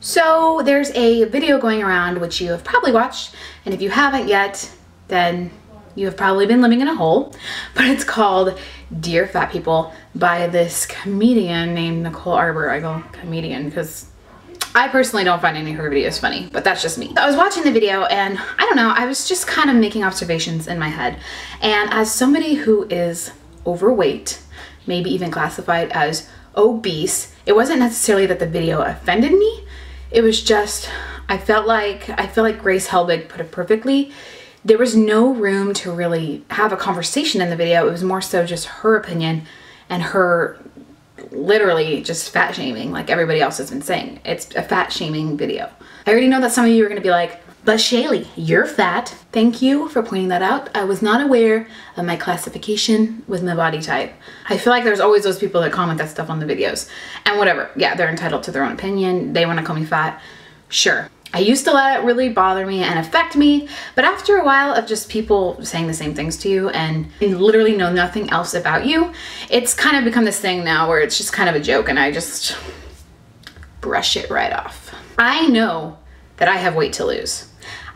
So there's a video going around which you have probably watched, and if you haven't yet, then you have probably been living in a hole, but it's called Dear Fat People by this comedian named Nicole Arbour. I go comedian because I personally don't find any of her videos funny, but that's just me. I was watching the video and I don't know, I was just kind of making observations in my head. And as somebody who is overweight, maybe even classified as obese, it wasn't necessarily that the video offended me. It was just, I feel like Grace Helbig put it perfectly. There was no room to really have a conversation in the video. It was more so just her opinion and her literally just fat shaming like everybody else has been saying. It's a fat shaming video. I already know that some of you are gonna be like, but Shaylee, you're fat. Thank you for pointing that out. I was not aware of my classification with my body type. I feel like there's always those people that comment that stuff on the videos. And whatever, yeah, they're entitled to their own opinion. They wanna call me fat, sure. I used to let it really bother me and affect me, but after a while of just people saying the same things to you and literally know nothing else about you, it's kind of become this thing now where it's just kind of a joke and I just brush it right off. I know that I have weight to lose.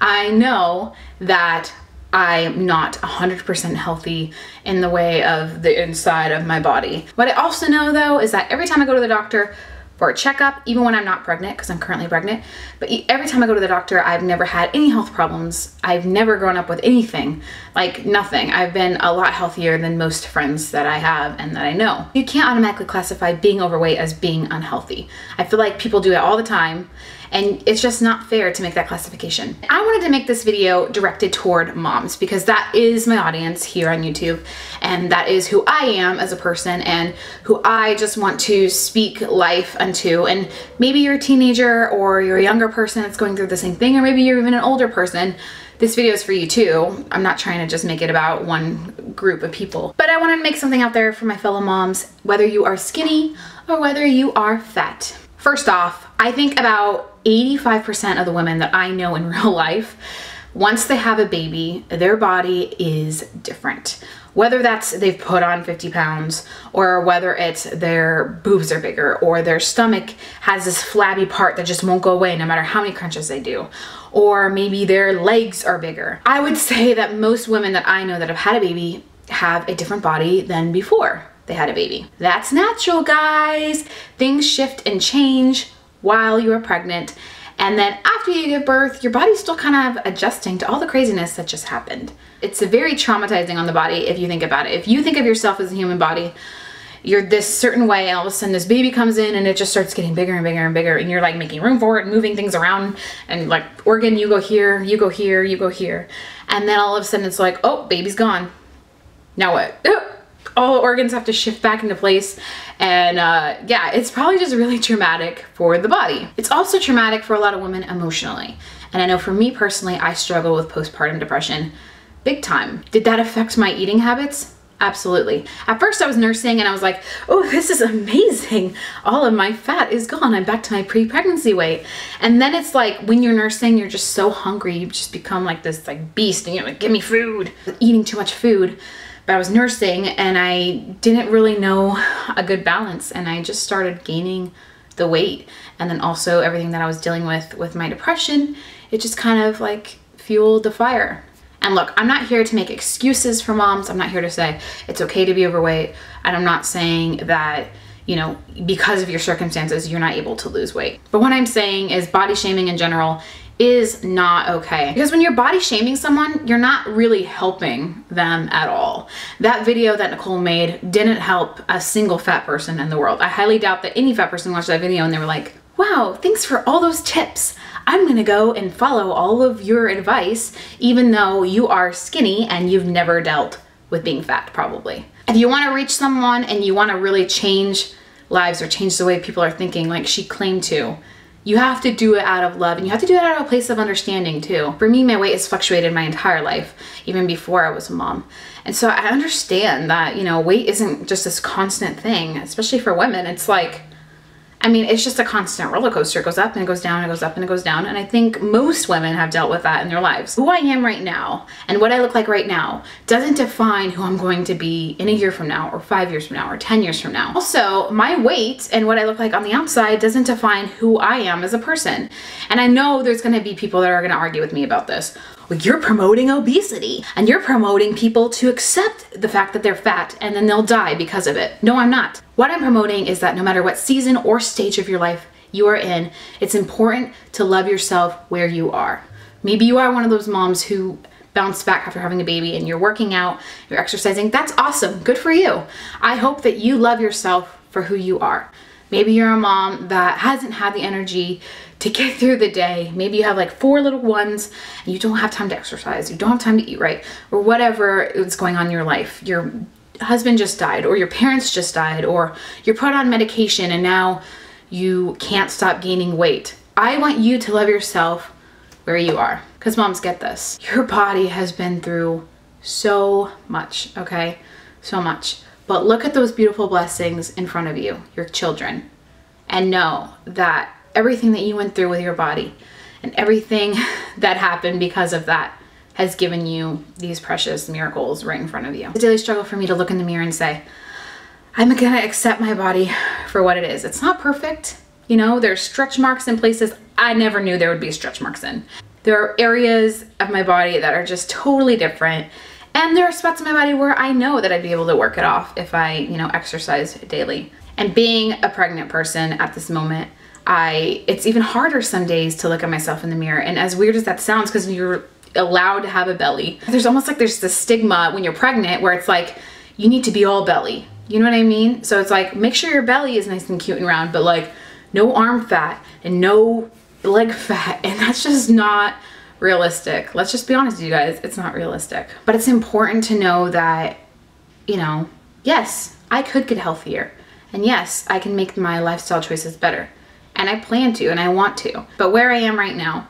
I know that I'm not 100% healthy in the way of the inside of my body. What I also know though is that every time I go to the doctor for a checkup, even when I'm not pregnant, because I'm currently pregnant, but every time I go to the doctor, I've never had any health problems. I've never grown up with anything, like nothing. I've been a lot healthier than most friends that I have and that I know. You can't automatically classify being overweight as being unhealthy. I feel like people do it all the time, and it's just not fair to make that classification. I wanted to make this video directed toward moms because that is my audience here on YouTube, and that is who I am as a person and who I just want to speak life unto. And maybe you're a teenager or you're a younger person that's going through the same thing, or maybe you're even an older person. This video is for you too. I'm not trying to just make it about one group of people, but I wanted to make something out there for my fellow moms, whether you are skinny or whether you are fat. First off, I think about 85% of the women that I know in real life, once they have a baby, their body is different. Whether that's they've put on 50 pounds or whether it's their boobs are bigger or their stomach has this flabby part that just won't go away no matter how many crunches they do. Or maybe their legs are bigger. I would say that most women that I know that have had a baby have a different body than before they had a baby. That's natural, guys. Things shift and change while you are pregnant, and then after you give birth, your body's still kind of adjusting to all the craziness that just happened. It's very traumatizing on the body if you think about it. If you think of yourself as a human body, you're this certain way, and all of a sudden this baby comes in and it just starts getting bigger and bigger and bigger, and you're like making room for it and moving things around, and like organ, you go here, you go here, you go here, and then all of a sudden it's like, oh, baby's gone. Now what? All the organs have to shift back into place, and yeah, it's probably just really traumatic for the body. It's also traumatic for a lot of women emotionally, and I know for me personally, I struggle with postpartum depression big time. Did that affect my eating habits? Absolutely. At first I was nursing and I was like, oh, this is amazing. All of my fat is gone. I'm back to my pre-pregnancy weight. And then it's like when you're nursing, you're just so hungry. You just become like this like beast and you're like, give me food. Eating too much food. But I was nursing and I didn't really know a good balance, and I just started gaining the weight. And then also everything that I was dealing with my depression, it just kind of like fueled the fire. And look, I'm not here to make excuses for moms. I'm not here to say it's okay to be overweight. And I'm not saying that, you know, because of your circumstances, you're not able to lose weight. But what I'm saying is body shaming in general is not okay. Because when you're body shaming someone, you're not really helping them at all. That video that Nicole made didn't help a single fat person in the world. I highly doubt that any fat person watched that video and they were like, wow, thanks for all those tips. I'm gonna go and follow all of your advice, even though you are skinny and you've never dealt with being fat, probably. If you wanna reach someone and you wanna really change lives or change the way people are thinking like she claimed to, you have to do it out of love, and you have to do it out of a place of understanding too. For me, my weight has fluctuated my entire life, even before I was a mom. And so I understand that, you know, weight isn't just this constant thing, especially for women. It's like, I mean, it's just a constant roller coaster. It goes up and it goes down, it goes up and it goes down. And I think most women have dealt with that in their lives. Who I am right now and what I look like right now doesn't define who I'm going to be in a year from now, or 5 years from now, or 10 years from now. Also, my weight and what I look like on the outside doesn't define who I am as a person. And I know there's gonna be people that are gonna argue with me about this. Well, you're promoting obesity and you're promoting people to accept the fact that they're fat and then they'll die because of it. No, I'm not. What I'm promoting is that no matter what season or stage of your life you are in, it's important to love yourself where you are. Maybe you are one of those moms who bounced back after having a baby and you're working out, you're exercising. That's awesome. Good for you. I hope that you love yourself for who you are. Maybe you're a mom that hasn't had the energy to get through the day. Maybe you have like 4 little ones and you don't have time to exercise, you don't have time to eat right, or whatever is going on in your life. Your husband just died, or your parents just died, or you're put on medication and now you can't stop gaining weight. I want you to love yourself where you are, because moms, get this. Your body has been through so much, okay? So much. But look at those beautiful blessings in front of you, your children, and know that everything that you went through with your body and everything that happened because of that has given you these precious miracles right in front of you. It's a daily struggle for me to look in the mirror and say, I'm gonna accept my body for what it is. It's not perfect. You know, there's stretch marks in places I never knew there would be stretch marks in. There are areas of my body that are just totally different. And there are spots in my body where I know that I'd be able to work it off if I, you know, exercise daily. And being a pregnant person at this moment, it's even harder some days to look at myself in the mirror. And as weird as that sounds, because you're allowed to have a belly, there's almost like there's this stigma when you're pregnant where it's like, you need to be all belly. You know what I mean? So it's like, make sure your belly is nice and cute and round, but like no arm fat and no leg fat. And that's just not realistic. Let's just be honest with you guys, it's not realistic. But it's important to know that, you know, yes, I could get healthier. And yes, I can make my lifestyle choices better. And I plan to, and I want to. But where I am right now,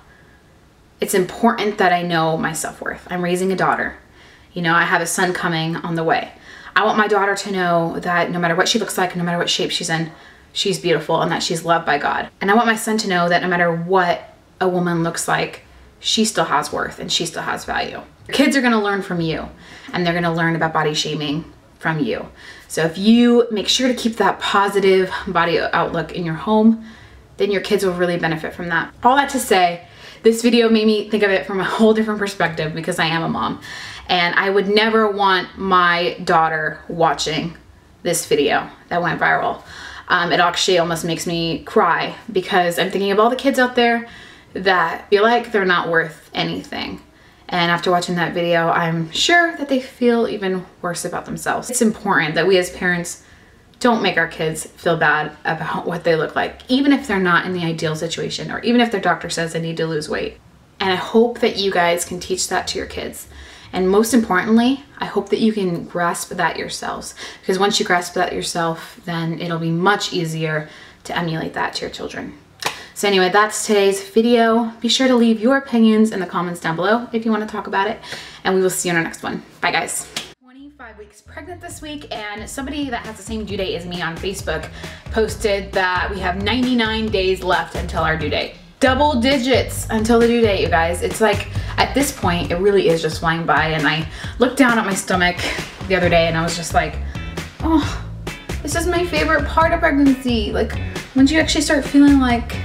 it's important that I know my self-worth. I'm raising a daughter. You know, I have a son coming on the way. I want my daughter to know that no matter what she looks like, no matter what shape she's in, she's beautiful and that she's loved by God. And I want my son to know that no matter what a woman looks like, she still has worth and she still has value. Kids are gonna learn from you, and they're gonna learn about body shaming from you. So if you make sure to keep that positive body outlook in your home, then your kids will really benefit from that. All that to say, this video made me think of it from a whole different perspective because I am a mom. And I would never want my daughter watching this video that went viral. It actually almost makes me cry because I'm thinking of all the kids out there that feel like they're not worth anything. And after watching that video, I'm sure that they feel even worse about themselves. It's important that we as parents don't make our kids feel bad about what they look like, even if they're not in the ideal situation, or even if their doctor says they need to lose weight. And I hope that you guys can teach that to your kids. And most importantly, I hope that you can grasp that yourselves, because once you grasp that yourself, then it'll be much easier to emulate that to your children. So anyway, that's today's video. Be sure to leave your opinions in the comments down below if you want to talk about it, and we will see you in our next one. Bye guys. 25 weeks pregnant this week, and somebody that has the same due date as me on Facebook posted that we have 99 days left until our due date. Double digits until the due date, you guys. It's like, at this point, it really is just flying by. And I looked down at my stomach the other day and I was just like, oh, this is my favorite part of pregnancy. Like, once you actually start feeling like